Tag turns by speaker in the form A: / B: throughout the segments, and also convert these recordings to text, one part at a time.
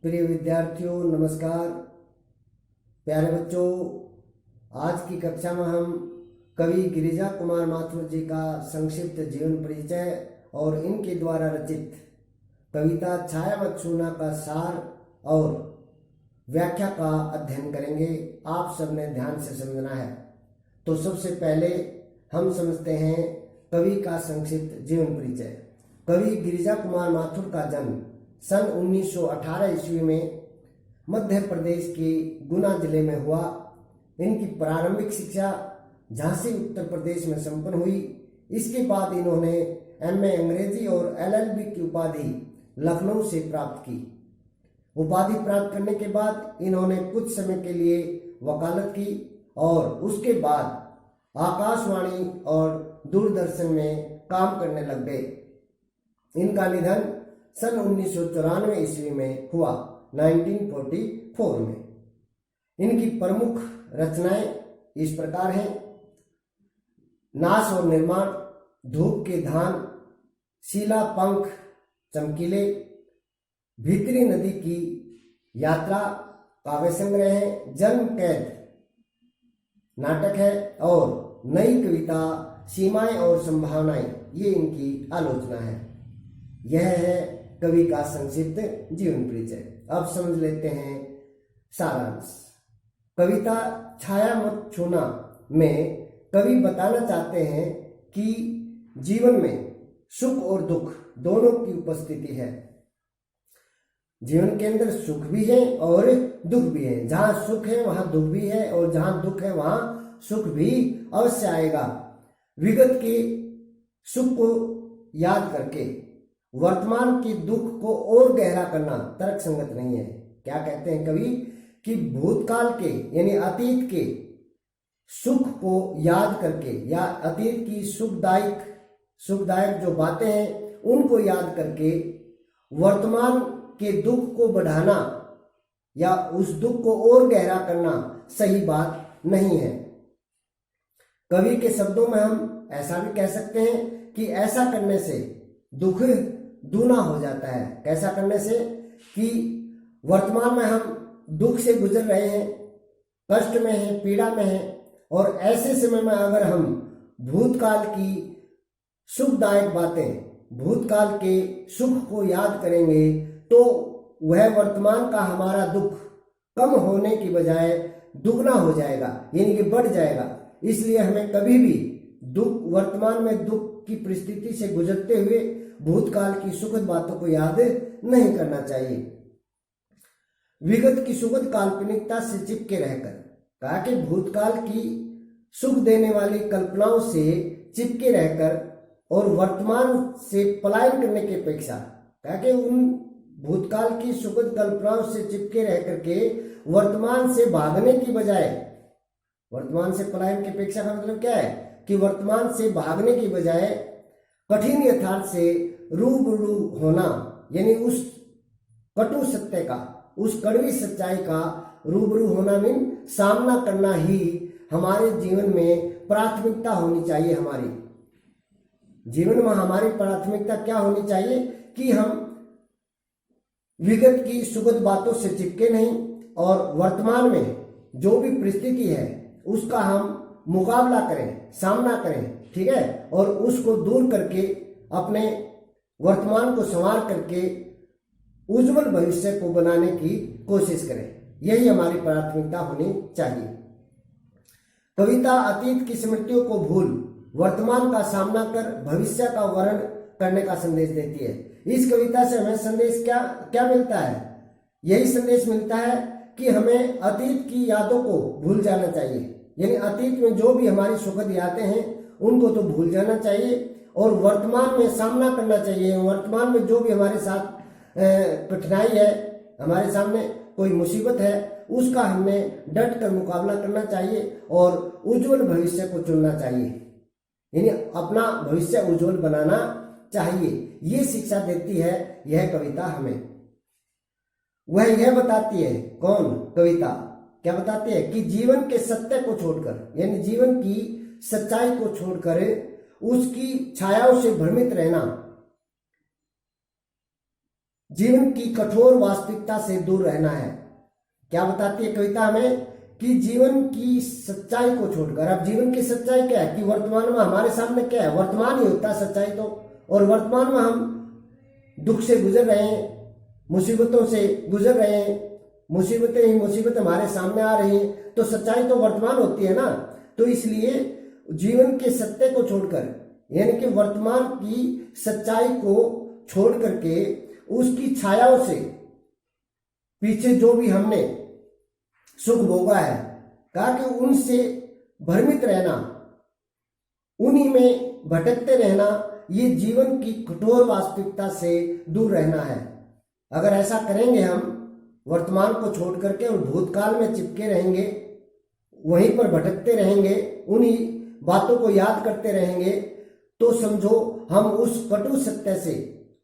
A: प्रिय विद्यार्थियों नमस्कार। प्यारे बच्चों, आज की कक्षा में हम कवि गिरिजा कुमार माथुर जी का संक्षिप्त जीवन परिचय और इनके द्वारा रचित कविता छायावत छूना का सार और व्याख्या का अध्ययन करेंगे। आप सबने ध्यान से समझना है। तो सबसे पहले हम समझते हैं कवि का संक्षिप्त जीवन परिचय। कवि गिरिजा कुमार माथुर का जन्म सन 1918 ईस्वी में मध्य प्रदेश के गुना जिले में हुआ। इनकी प्रारंभिक शिक्षा झांसी उत्तर प्रदेश में संपन्न हुई। इसके बाद इन्होंने एमए अंग्रेजी और एलएलबी की उपाधि लखनऊ से प्राप्त की। उपाधि प्राप्त करने के बाद इन्होंने कुछ समय के लिए वकालत की और उसके बाद आकाशवाणी और दूरदर्शन में काम करने लग गए। इनका निधन सन 1994 ईस्वी में हुआ, 1944 में। इनकी प्रमुख रचनाएं इस प्रकार हैं: नाश और निर्माण, धूप के धान, शीला पंख चमकीले, भीतरी नदी की यात्रा काव्य संग्रह है, जन्म कैद नाटक है और नई कविता सीमाएं और संभावनाएं, ये इनकी आलोचना है। यह है कवि का संक्षिप्त जीवन परिचय। अब समझ लेते हैं सारांश। कविता छाया मत छूना में कवि बताना चाहते हैं कि जीवन में सुख और दुख दोनों की उपस्थिति है। जीवन के अंदर सुख भी है और दुख भी है। जहां सुख है वहां दुख भी है और जहां दुख है वहां सुख भी अवश्य आएगा। विगत के सुख को याद करके वर्तमान के दुख को और गहरा करना तर्क संगत नहीं है। क्या कहते हैं कवि कि भूतकाल के यानी अतीत के सुख को याद करके या अतीत की सुखदायक जो बातें हैं उनको याद करके वर्तमान के दुख को बढ़ाना या उस दुख को और गहरा करना सही बात नहीं है। कवि के शब्दों में हम ऐसा भी कह सकते हैं कि ऐसा करने से दुख दूना हो जाता है। कैसा करने से कि वर्तमान में हम दुख से गुजर रहे हैं, कष्ट में हैं, पीड़ा में हैं, और ऐसे समय में अगर हम भूतकाल की सुखदायक बातें, भूतकाल के सुख को याद करेंगे तो वह वर्तमान का हमारा दुख कम होने की बजाय दुगना हो जाएगा, यानी कि बढ़ जाएगा। इसलिए हमें कभी भी वर्तमान में दुख की परिस्थिति से गुजरते हुए भूतकाल की सुखद बातों को याद नहीं करना चाहिए। विगत की सुखद काल्पनिकता से चिपके रहकर, कहा कि भूतकाल की सुख देने वाली कल्पनाओं से चिपके रहकर और वर्तमान से पलायन करने की अपेक्षा, कहा कि उन भूतकाल की सुखद कल्पनाओं से चिपके रह करके वर्तमान से भागने की बजाय, वर्तमान से पलायन की अपेक्षा का मतलब क्या है कि वर्तमान से भागने की बजाय कठिन यथार्थ से रूबरू होना, यानी उस कटु सत्य का, उस कड़वी सच्चाई का रूबरू होना मीन सामना करना ही हमारे जीवन में प्राथमिकता होनी चाहिए। हमारी जीवन में हमारी प्राथमिकता क्या होनी चाहिए कि हम विगत की सुखद बातों से चिपके नहीं और वर्तमान में जो भी परिस्थिति है उसका हम मुकाबला करें, सामना करें, ठीक है, और उसको दूर करके अपने वर्तमान को संवार करके उज्जवल भविष्य को बनाने की कोशिश करें। यही हमारी प्राथमिकता होनी चाहिए। कविता अतीत की स्मृतियों को भूल वर्तमान का सामना कर भविष्य का वर्ण करने का संदेश देती है। इस कविता से हमें संदेश क्या मिलता है? यही संदेश मिलता है कि हमें अतीत की यादों को भूल जाना चाहिए, यानी अतीत में जो भी हमारी सुखद यादें हैं उनको तो भूल जाना चाहिए और वर्तमान में सामना करना चाहिए। वर्तमान में जो भी हमारे साथ कठिनाई है, हमारे सामने कोई मुसीबत है, उसका हमें डट कर मुकाबला करना चाहिए और उज्जवल भविष्य को चुनना चाहिए, यानी अपना भविष्य उज्जवल बनाना चाहिए। ये शिक्षा देती है यह कविता हमें। वह यह बताती है, कौन? कविता क्या बताती है कि जीवन के सत्य को छोड़कर, यानी जीवन की सच्चाई को छोड़कर उसकी छायाओं से भ्रमित रहना जीवन की कठोर वास्तविकता से दूर रहना है। क्या बताती है कविता हमें कि जीवन की सच्चाई को छोड़कर, अब जीवन की सच्चाई क्या है कि वर्तमान में हमारे सामने क्या है, वर्तमान ही होता है सच्चाई तो, और वर्तमान में हम दुख से गुजर रहे हैं, मुसीबतों से गुजर रहे हैं, मुसीबतें ही मुसीबत हमारे सामने आ रही हैं, तो सच्चाई तो वर्तमान होती है ना। तो इसलिए जीवन के सत्य को छोड़कर, यानी कि वर्तमान की सच्चाई को छोड़ करके उसकी छायाओं से, पीछे जो भी हमने सुख भोगा है, कहा कि उनसे भ्रमित रहना, उन्हीं में भटकते रहना, ये जीवन की कठोर वास्तविकता से दूर रहना है। अगर ऐसा करेंगे हम, वर्तमान को छोड़ करके और भूतकाल में चिपके रहेंगे, वहीं पर भटकते रहेंगे, उन्हीं बातों को याद करते रहेंगे, तो समझो हम उस कटु सत्य से,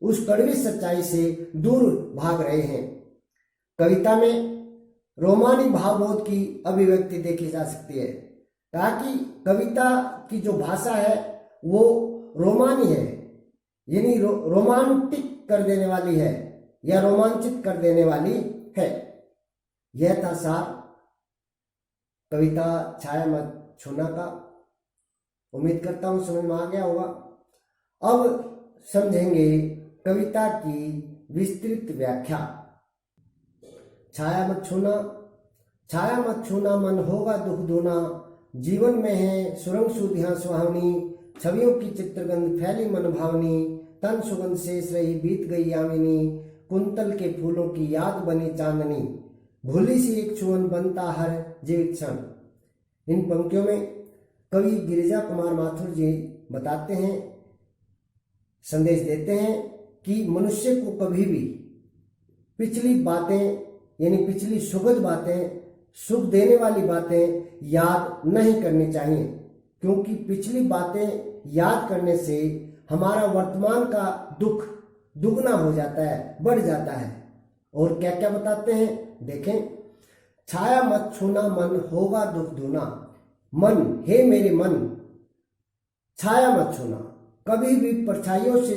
A: उस कड़वी सच्चाई से दूर भाग रहे हैं। कविता में रोमानी भावबोध की अभिव्यक्ति देखी जा सकती है, ताकि कविता की जो भाषा है वो रोमानी है, यानी रोमांटिक कर देने वाली है या रोमांचित कर देने वाली है। यह था सार कविता छाया मत छूना का। उम्मीद करता हूं समझ में आ गया होगा। अब समझेंगे कविता की विस्तृत व्याख्या। छाया मत छूना, छाया मत छूना मन होगा दुख दूना, जीवन में है सुरंग सुधियां सुहावनी, छवियों की चित्रगंध फैली मन भावनी, तन सुगंध शेष रही बीत गई यामिनी, कुंतल के फूलों की याद बनी चांदनी, भूली सी एक छुअन बनता हर जीवित क्षण। इन पंक्तियों में कवि गिरिजा कुमार माथुर जी बताते हैं, संदेश देते हैं कि मनुष्य को कभी भी पिछली बातें, यानी पिछली सुखद बातें, सुख देने वाली बातें याद नहीं करनी चाहिए, क्योंकि पिछली बातें याद करने से हमारा वर्तमान का दुख दुगना हो जाता है, बढ़ जाता है। और क्या क्या बताते हैं देखें। छाया मत छूना मन होगा दुख दूना, मन हे मेरे मन छाया मत छूना, कभी भी परछाइयों से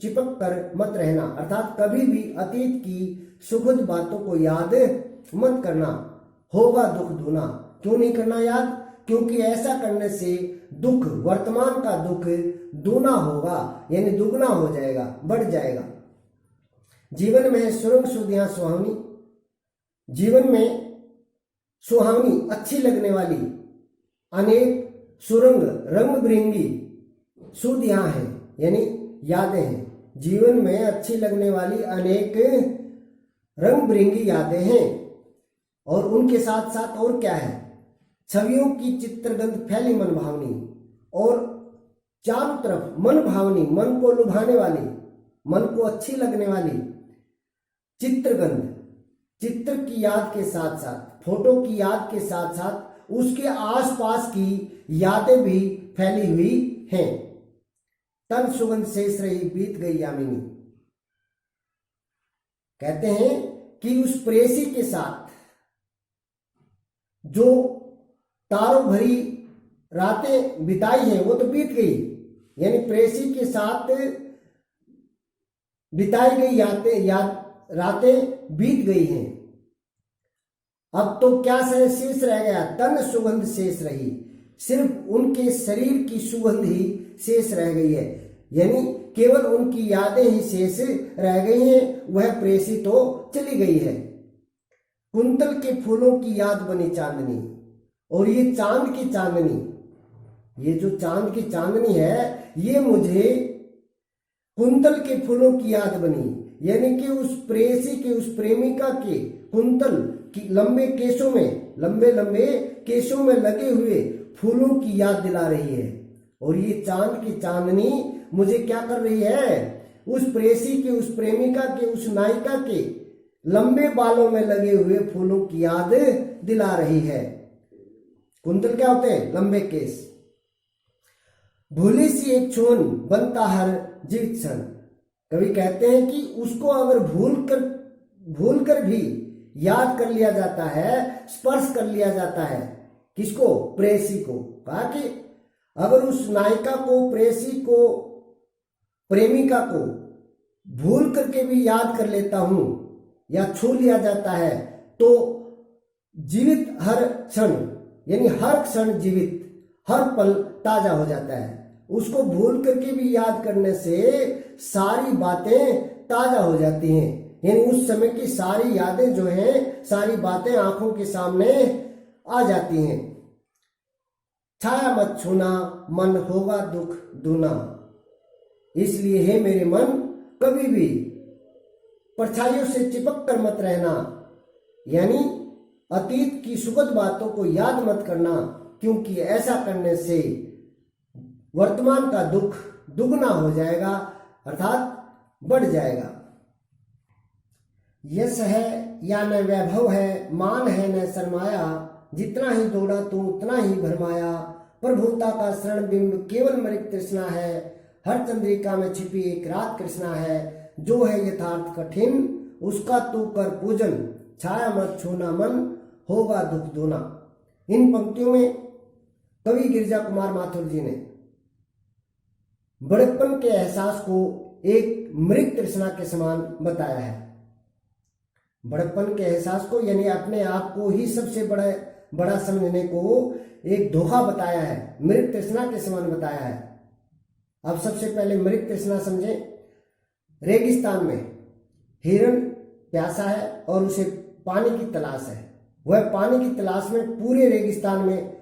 A: चिपक कर मत रहना, अर्थात कभी भी अतीत की सुखद बातों को याद मत करना। होगा दुख दूना, क्यों नहीं करना याद, क्योंकि ऐसा करने से दुख, वर्तमान का दुख दूना होगा, यानी दुगना हो जाएगा, बढ़ जाएगा। जीवन में सुरंग सुधियां सुहावनी, जीवन में सुहावनी अच्छी लगने वाली अनेक सुरंग रंग बिरंगी सुधियां हैं, यानी यादें हैं। जीवन में अच्छी लगने वाली अनेक रंग बिरंगी यादें हैं, और उनके साथ साथ और क्या है, छवियों की चित्रगंध फैली मन भावनी, और चारों तरफ मन भावनी, मन को लुभाने वाली, मन को अच्छी लगने वाली चित्रगंध, चित्र की याद के साथ साथ, फोटो की याद के साथ साथ उसके आसपास की यादें भी फैली हुई हैं। तन सुगंध शेष रही बीत गई यामिनी, कहते हैं कि उस प्रेयसी के साथ जो तारों भरी रातें बिताई हैं वो तो बीत गई, यानी प्रेयसी के साथ बिताई गई रातें बीत गई हैं। अब तो क्या शेष रह गया, तन सुगंध शेष रही, सिर्फ उनके शरीर की सुगंध ही शेष रह गई है, यानी केवल उनकी यादें ही शेष रह गई हैं, वह प्रेयसी तो चली गई है। कुंतल के फूलों की याद बनी चांदनी, और ये चांद की चांदनी, ये जो चांद की चांदनी है, ये मुझे कुंतल के फूलों की याद बनी, यानी कि उस प्रेयसी के, उस प्रेमिका के कुंतल की लंबे केशों में, लंबे लंबे केशों में लगे हुए फूलों की याद दिला रही है। और ये चांद की चांदनी मुझे क्या कर रही है, उस प्रेयसी के, उस प्रेमिका के, उस नायिका के लंबे बालों में लगे हुए फूलों की याद दिला रही है। कुंतल क्या होते हैं, लंबे केस। भूली सी एक छुअन बनता हर जीवित क्षण, कवि कहते हैं कि उसको अगर भूल कर भी याद कर लिया जाता है, स्पर्श कर लिया जाता है, किसको, प्रेयसी को। कहा कि अगर उस नायिका को, प्रेयसी को, प्रेमिका को भूल करके भी याद कर लेता हूं या छू लिया जाता है तो जीवित हर क्षण, यानी हर क्षण जीवित, हर पल ताजा हो जाता है। उसको भूल करके भी याद करने से सारी बातें ताजा हो जाती हैं, यानी उस समय की सारी यादें जो हैं, सारी बातें आंखों के सामने आ जाती हैं। छाया मत छूना, मन होगा दुख दूना। इसलिए हे मेरे मन, कभी भी परछाइयों से चिपक कर मत रहना, यानी अतीत की सुखद बातों को याद मत करना, क्योंकि ऐसा करने से वर्तमान का दुख दुगना हो जाएगा, अर्थात बढ़ जाएगा। यश है या न वैभव है, मान है न सरमाया, जितना ही दौड़ा तू उतना ही भरमाया। प्रभुता का शरण बिंब केवल मृग तृष्णा है, हर चंद्रिका में छिपी एक रात कृष्णा है। जो है यथार्थ कठिन उसका तू कर पूजन, छाया मत छूना मन होगा दुख दूना। इन पंक्तियों में कवि गिरिजा कुमार माथुर जी ने बड़प्पन के एहसास को एक मृग तृष्णा के समान बताया है। बड़प्पन के एहसास को, यानी अपने आप को ही सबसे बड़ा समझने को एक धोखा बताया है, मृग तृष्णा के समान बताया है। अब सबसे पहले मृग तृष्णा समझें। रेगिस्तान में हिरण प्यासा है और उसे पानी की तलाश है। वह पानी की तलाश में पूरे रेगिस्तान में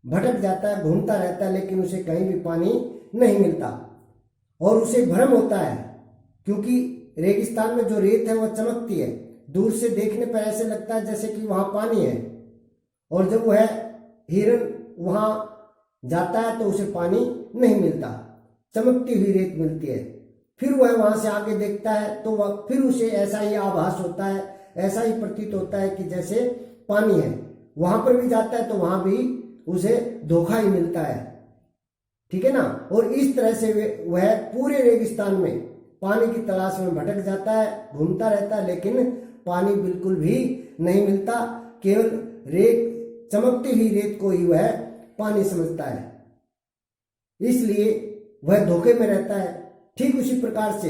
A: भटक जाता है, घूमता रहता है, लेकिन उसे कहीं भी पानी नहीं मिलता और उसे भ्रम होता है, क्योंकि रेगिस्तान में जो रेत है वह चमकती है, दूर से देखने पर ऐसे लगता है जैसे कि वहां पानी है। और जब वह हिरण वहां जाता है तो उसे पानी नहीं मिलता, चमकती हुई रेत मिलती है। फिर वह वहां से आगे देखता है तो वह फिर उसे ऐसा ही आभास होता है, ऐसा ही प्रतीत होता है कि जैसे पानी है। वहां पर भी जाता है तो वहां भी उसे धोखा ही मिलता है, ठीक है ना। और इस तरह से वह पूरे रेगिस्तान में पानी की तलाश में भटक जाता है, घूमता रहता है, लेकिन पानी बिल्कुल भी नहीं मिलता। केवल रेत, चमकती हुई रेत को ही वह पानी समझता है, इसलिए वह धोखे में रहता है। ठीक उसी प्रकार से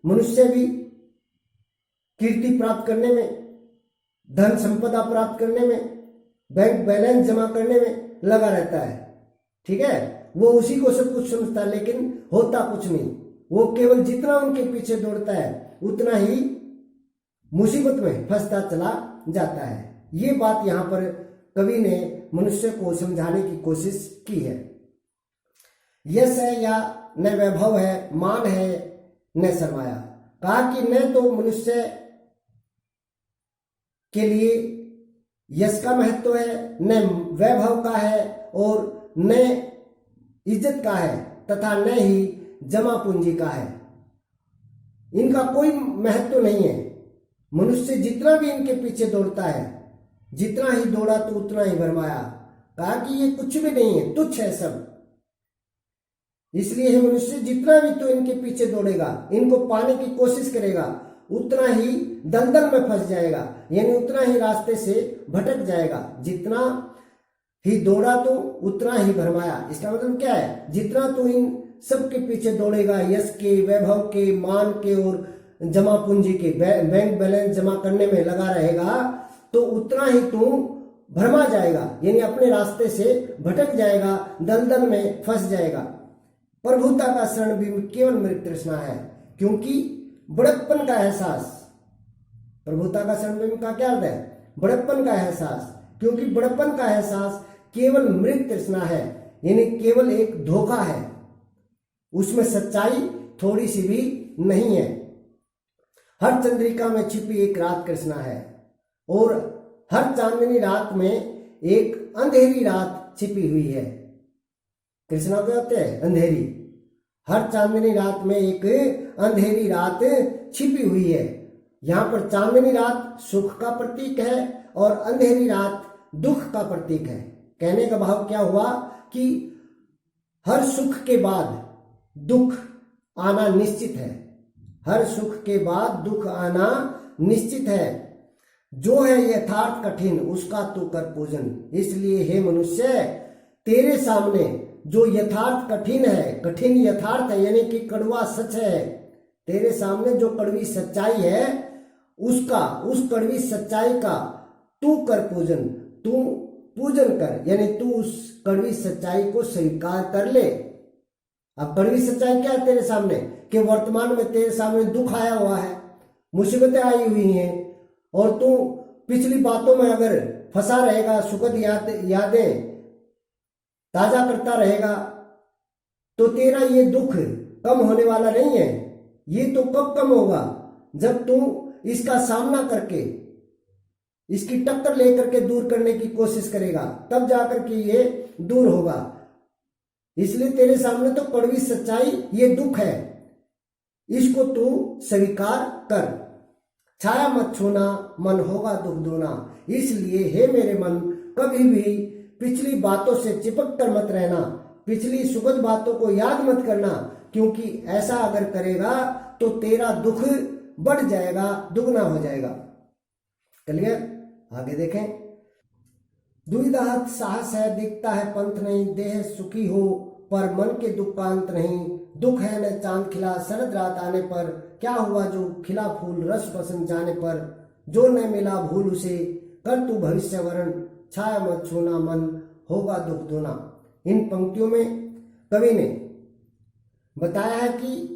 A: मनुष्य भी कीर्ति प्राप्त करने में, धन संपदा प्राप्त करने में, बैंक बैलेंस जमा करने में लगा रहता है, ठीक है। वो उसी को सब कुछ समझता है, लेकिन होता कुछ नहीं। वो केवल जितना उनके पीछे दौड़ता है उतना ही मुसीबत में फंसता चला जाता है। ये बात यहाँ पर कवि ने मनुष्य को समझाने की कोशिश की है। यश है या न वैभव है, मान है न सरमाया। कहा कि न तो मनुष्य के लिए यश का महत्व है, न वैभव का है, और न इज्जत का है, तथा न ही जमा पूंजी का है। इनका कोई महत्व नहीं है। मनुष्य जितना भी इनके पीछे दौड़ता है, जितना ही दौड़ा तो उतना ही भरमाया। कहा कि ये कुछ भी नहीं है, तुच्छ है सब। इसलिए मनुष्य जितना भी तो इनके पीछे दौड़ेगा, इनको पाने की कोशिश करेगा, उतना ही दलदल में फंस जाएगा, यानी उतना ही रास्ते से भटक जाएगा। जितना ही दौड़ा तो उतना ही भरमाया। इसका मतलब क्या है? जितना तो इन सबके पीछे दौड़ेगा, यश के, वैभव के, मान के और जमा पूंजी के, बैंक बैलेंस जमा करने में लगा रहेगा, तो उतना ही तू भरमा जाएगा, यानी अपने रास्ते से भटक जाएगा, दलदल में फंस जाएगा। प्रभुता का शरण भी केवल मृग तृष्णा है, क्योंकि बड़प्पन का एहसास, प्रभुता का शरण बिंब का क्या अर्थ है? बड़प्पन का एहसास, क्योंकि बड़प्पन का एहसास केवल मृग तृष्णा है, यानी केवल एक धोखा है, उसमें सच्चाई थोड़ी सी भी नहीं है। हर चंद्रिका में छिपी एक रात कृष्णा है, और हर चांदनी रात में एक अंधेरी रात छिपी हुई है। कृष्णा क्या होते हैं? अंधेरी। हर चांदनी रात में एक अंधेरी रात छिपी हुई है। यहाँ पर चांदनी रात सुख का प्रतीक है और अंधेरी रात दुख का प्रतीक है। कहने का भाव क्या हुआ कि हर सुख के बाद दुख आना निश्चित है, हर सुख के बाद दुख आना निश्चित है। जो है यथार्थ कठिन उसका तू कर पूजन। इसलिए हे मनुष्य, तेरे सामने जो यथार्थ कठिन है, कठिन यथार्थ है, यानी कि कड़वा सच है, तेरे सामने जो कड़वी सच्चाई है उस कड़वी सच्चाई का तू कर पूजन, तू पूजन कर, यानी तू उस कड़वी सच्चाई को स्वीकार कर ले। अब कड़वी सच्चाई क्या है तेरे सामने कि वर्तमान में तेरे सामने दुख आया हुआ है, मुसीबतें आई हुई हैं, और तू पिछली बातों में अगर फंसा रहेगा, सुखद यादें ताजा करता रहेगा, तो तेरा ये दुख कम होने वाला नहीं है। ये तो कब कम होगा, जब तू इसका सामना करके, इसकी टक्कर लेकर के दूर करने की कोशिश करेगा, तब जाकर के ये दूर होगा। इसलिए तेरे सामने तो कड़वी सच्चाई ये दुख है, इसको तू स्वीकार कर। छाया मत छूना, मन होगा दुख दूना। इसलिए हे मेरे मन, कभी भी पिछली बातों से चिपक कर मत रहना, पिछली सुखद बातों को याद मत करना, क्योंकि ऐसा अगर करेगा तो तेरा दुख बढ़ जाएगा, दुगना हो जाएगा। क्लियर? आगे देखें। दुविधाहत साहस है, दिखता है पंथ नहीं, देह सुखी हो पर मन के दुख का अंत नहीं। दुख है न चांद खिला शरद रात आने पर, क्या हुआ जो खिला फूल रस बसंत जाने पर। जो न मिला भूल उसे, कर तू भविष्य वरण, छाया मत छूना, मन होगा दुख दूना। इन पंक्तियों में कवि ने बताया है कि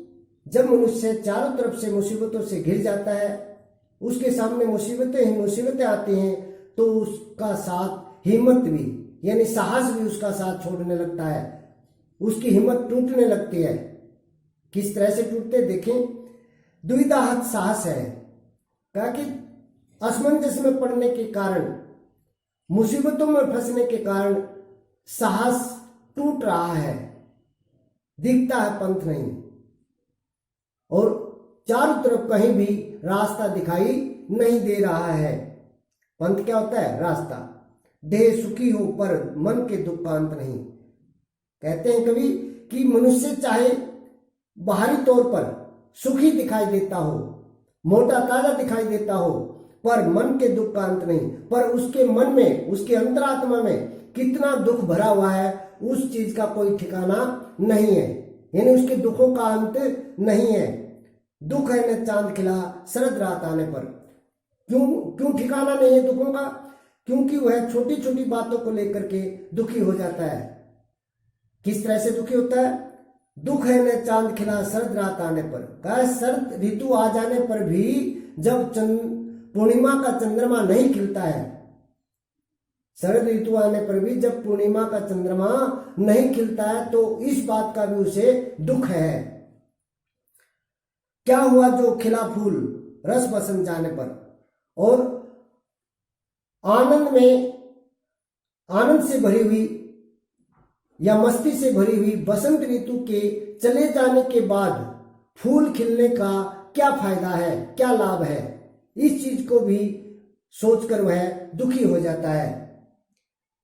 A: जब मनुष्य चारों तरफ से मुसीबतों से घिर जाता है, उसके सामने मुसीबतें ही मुसीबतें आती हैं, तो उसका साथ हिम्मत भी, यानी साहस भी उसका साथ छोड़ने लगता है, उसकी हिम्मत टूटने लगती है। किस तरह से टूटते देखें। दुविधाहत साहस है, कहा कि असमंजस में पड़ने के कारण, मुसीबतों में फंसने के कारण साहस टूट रहा है, दिखता है पंथ नहीं, और चारों तरफ कहीं भी रास्ता दिखाई नहीं दे रहा है। पंथ क्या होता है? रास्ता। देह सुखी हो पर मन के दुख का अंत नहीं। कहते हैं कवि कि मनुष्य चाहे बाहरी तौर पर सुखी दिखाई देता हो, मोटा ताजा दिखाई देता हो, पर मन के दुख का अंत नहीं। पर उसके मन में, उसके अंतरात्मा में कितना दुख भरा हुआ है, उस चीज का कोई ठिकाना नहीं है, यानी उसके दुखों का अंत नहीं है। दुख है न चांद खिला शरद रात आने पर। क्यों ठिकाना नहीं है दुखों का? क्योंकि वह छोटी छोटी बातों को लेकर के दुखी हो जाता है। किस तरह से दुखी होता है? दुख है न चांद खिला शरद रात आने पर। कहा शरद ऋतु आ जाने पर भी जब पूर्णिमा का चंद्रमा नहीं खिलता है, शरद ऋतु आने पर भी जब पूर्णिमा का चंद्रमा नहीं खिलता है, तो इस बात का भी उसे दुख है। क्या हुआ जो खिला फूल रस बसंत जाने पर। और आनंद से भरी हुई या मस्ती से भरी हुई बसंत ऋतु के चले जाने के बाद फूल खिलने का क्या फायदा है, क्या लाभ है, इस चीज को भी सोचकर वह दुखी हो जाता है।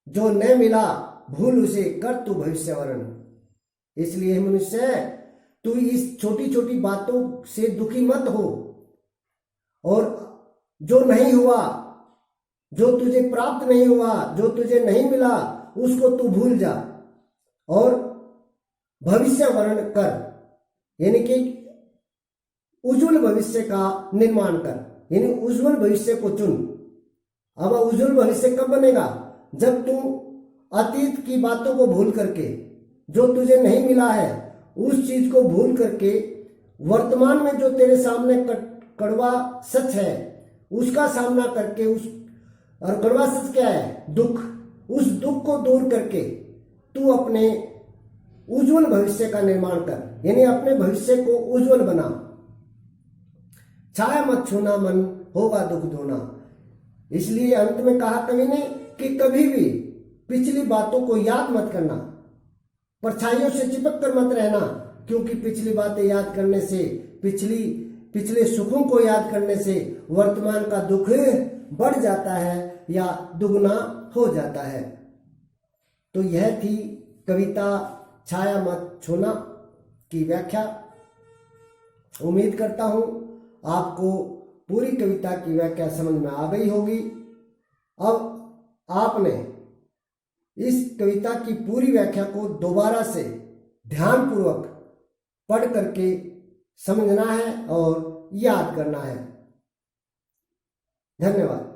A: जो न मिला भूल उसे, कर तू भविष्य वरण। इसलिए मनुष्य, तू इस छोटी छोटी बातों से दुखी मत हो, और जो नहीं हुआ, जो तुझे प्राप्त नहीं हुआ, जो तुझे नहीं मिला, उसको तू भूल जा और भविष्य वर्ण कर, यानी कि उज्जवल भविष्य का निर्माण कर, यानी उज्जवल भविष्य को चुन। अब उज्जवल भविष्य कब बनेगा? जब तू अतीत की बातों को भूल करके, जो तुझे नहीं मिला है उस चीज को भूल करके, वर्तमान में जो तेरे सामने कड़वा सच है उसका सामना करके, और कड़वा सच क्या है? दुख। उस दुख को दूर करके तू अपने उज्जवल भविष्य का निर्माण कर, यानी अपने भविष्य को उज्जवल बना। छाया मत छूना, मन होगा दुख दूना। इसलिए अंत में कहा कवि ने कि कभी भी पिछली बातों को याद मत करना, परछाइयों से चिपक कर मत रहना, क्योंकि पिछली बातें याद करने से, पिछले सुखों को याद करने से वर्तमान का दुख बढ़ जाता है या दुगना हो जाता है। तो यह थी कविता छाया मत छूना की व्याख्या। उम्मीद करता हूं आपको पूरी कविता की व्याख्या समझ में आ गई होगी। अब आपने इस कविता की पूरी व्याख्या को दोबारा से ध्यानपूर्वक पढ़ करके समझना है और याद करना है। धन्यवाद।